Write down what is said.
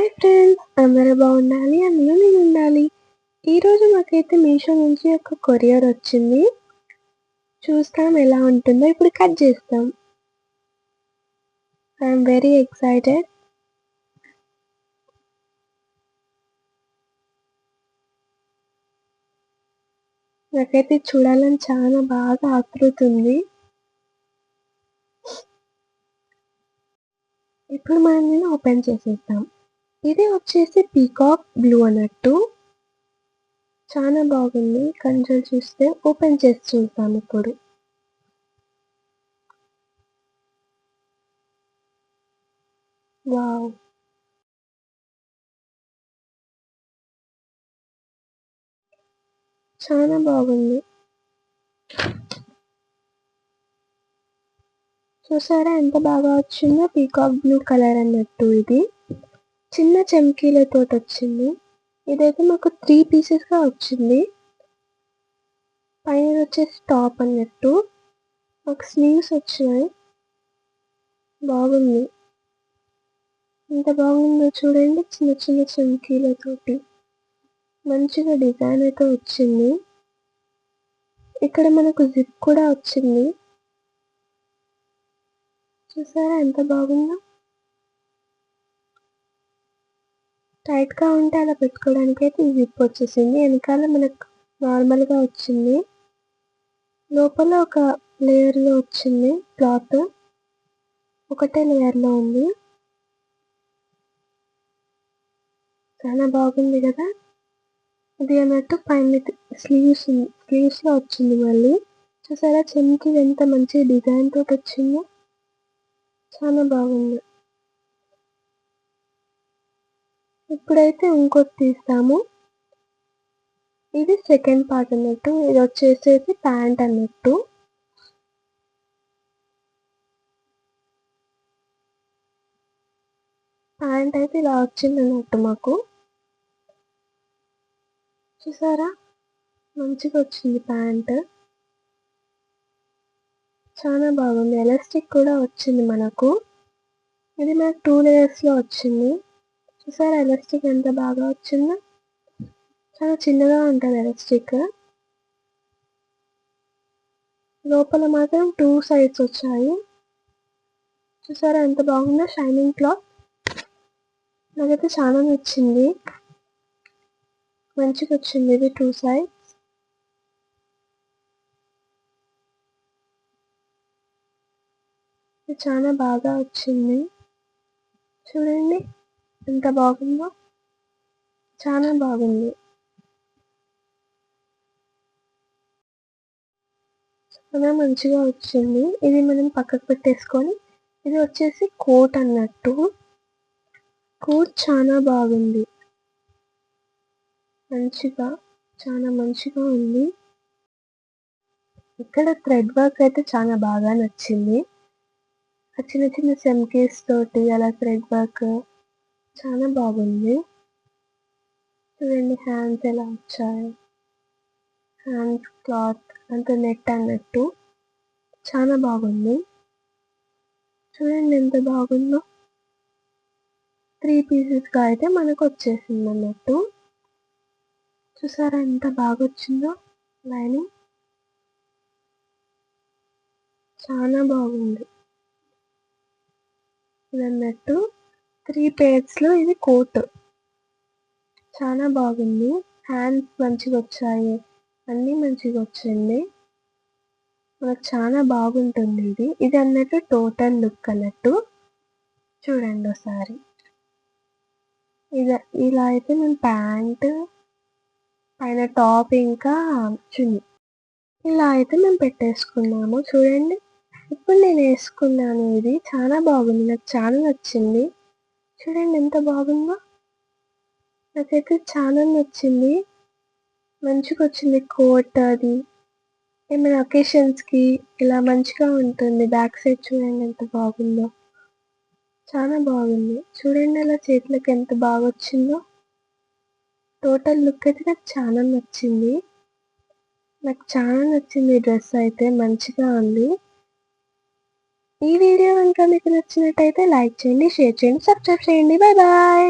Hi friends, అందరూ బాగుండాలి, అందులో నేను ఉండాలి. ఈరోజు మాకైతే మీషో నుంచి ఒక కొరియర్ వచ్చింది. చూస్తాం ఎలా ఉంటుందో. ఇప్పుడు కట్ చేస్తాం. I'm very excited. నాకైతే చూడాలని చాలా బాగా ఆతృత ఉంది. ఇప్పుడు మనం దీన్ని ఓపెన్ చేసేద్దాం. ఇది వచ్చేసి పీకాక్ బ్లూ అన్నట్టు. చాలా బాగుంది. కొంచెం చూస్తే ఓపెన్ చేసి చూద్దాం ఇప్పుడు. వావ్, చాలా బాగుంది. చూసారా ఎంత బాగా వచ్చిందో. పీకాక్ బ్లూ కలర్ అన్నట్టు. ఇది చిన్న చమ్కీలతో వచ్చింది. ఇదైతే మాకు 3 పీసెస్ గా వచ్చింది. పైన వచ్చేసి టాప్ అన్నట్టు. మాకు స్లీవ్స్ వచ్చినాయి. బాగుంది. ఎంత బాగుందో చూడండి. చిన్న చిన్న చమ్కీలతోటి మంచిగా డిజైన్ అయితే వచ్చింది. ఇక్కడ మనకు జిప్ కూడా వచ్చింది. చూసారా ఎంత బాగుందో. టైట్ గా ఉంటే అలా పెట్టుకోవడానికి అయితే జిప్ వచ్చేసింది. వెనకాల మనకు నార్మల్ గా వచ్చింది. లోపల ఒక లేయర్ లో వచ్చింది క్లాత్. ఒకటే లేయర్ లో ఉంది. చాలా బాగుంది కదా. ఇది అన్నట్టు పైన స్లీవ్స్ లో వచ్చింది. మళ్ళీ చూసారా చెమ్కి ఎంత మంచి డిజైన్ తోటి వచ్చిందో. చాలా బాగుంది. ఇప్పుడైతే ఇంకోటి తీస్తాము. ఇది సెకండ్ పార్ట్ అన్నట్టు. ఇది వచ్చేసేసి ప్యాంట్ అన్నట్టు. ప్యాంట్ అయితే ఇలా వచ్చింది అన్నట్టు మాకు. చూసారా మంచిగా వచ్చింది ప్యాంట్. చాలా బాగుంది. ఎలాస్టిక్ కూడా వచ్చింది మనకు. ఇది మనకు 2 లేయర్స్ లో వచ్చింది. చూసారా ఎలాస్టిక్ ఎంత బాగా వచ్చిందో. చాలా చిన్నగా ఉంటుంది ఎలాస్టిక్. లోపల మాత్రం 2 సైడ్స్ వచ్చాయి. చూసారా ఎంత బాగుందో షైనింగ్ క్లాత్. నాకైతే చాలా నచ్చింది. మంచిగా వచ్చింది ఇది 2 సైడ్స్. ఇది చాలా బాగా వచ్చింది. చూడండి ఎంత బాగుందో. చాలా బాగుంది. చాలా మంచిగా వచ్చింది. ఇది మనం పక్కకు పెట్టేసుకొని, ఇది వచ్చేసి కోట్ అన్నట్టు. కోట్ చాలా బాగుంది. చాలా మంచిగా ఉంది. ఇక్కడ థ్రెడ్ వర్క్ అయితే చాలా బాగా నచ్చింది. చిన్న చిన్న చమ్కీస్ తోటి అలా థ్రెడ్ వర్క్ చాలా బాగుంది. చూడండి హ్యాండ్స్ ఎలా వచ్చాయి. హ్యాండ్స్ క్లాత్ అంత నెట్ అన్నట్టు. చాలా బాగుంది. చూడండి ఎంత బాగుందో. 3 పీసెస్ గా అయితే మనకు వచ్చేసింది అన్నట్టు. చూసారా ఎంత బాగా వచ్చిందో లైనింగ్. చాలా బాగుంది. ఇది అన్నట్టు 3 పేర్స్ లో ఇది కోట్. చాలా బాగుంది. హ్యాండ్స్ మంచిగా వచ్చాయి. అన్నీ మంచిగా వచ్చింది. మనకు చాలా బాగుంటుంది ఇది. ఇది అన్నట్టు టోటల్ లుక్ అన్నట్టు. చూడండి ఒకసారి. ఇలా అయితే మేము ప్యాంట్ పైన టాప్ ఇంకా చున్నీ ఇలా అయితే మేము పెట్టేసుకున్నాము. చూడండి ఇప్పుడు నేను వేసుకున్నాను. ఇది చాలా బాగుంది. నాకు చాలా నచ్చింది. చూడండి ఎంత బాగుందో. నాకైతే చాలా నచ్చింది. మంచిగా వచ్చింది కోట్. అది ఏమైనా అకేషన్స్కి ఇలా మంచిగా ఉంటుంది. బ్యాక్ సైడ్ చూడండి ఎంత బాగుందో. చాలా బాగుంది. చూడండి అలా చేతులకు ఎంత బాగా వచ్చిందో. టోటల్ లుక్ అయితే నాకు చాలా నచ్చింది. ఈ డ్రెస్ అయితే మంచిగా ఉంది. ఈ వీడియో కనుక మీకు నచ్చినట్టయితే లైక్ చేయండి, షేర్ చేయండి, సబ్స్క్రైబ్ చేయండి. Bye bye.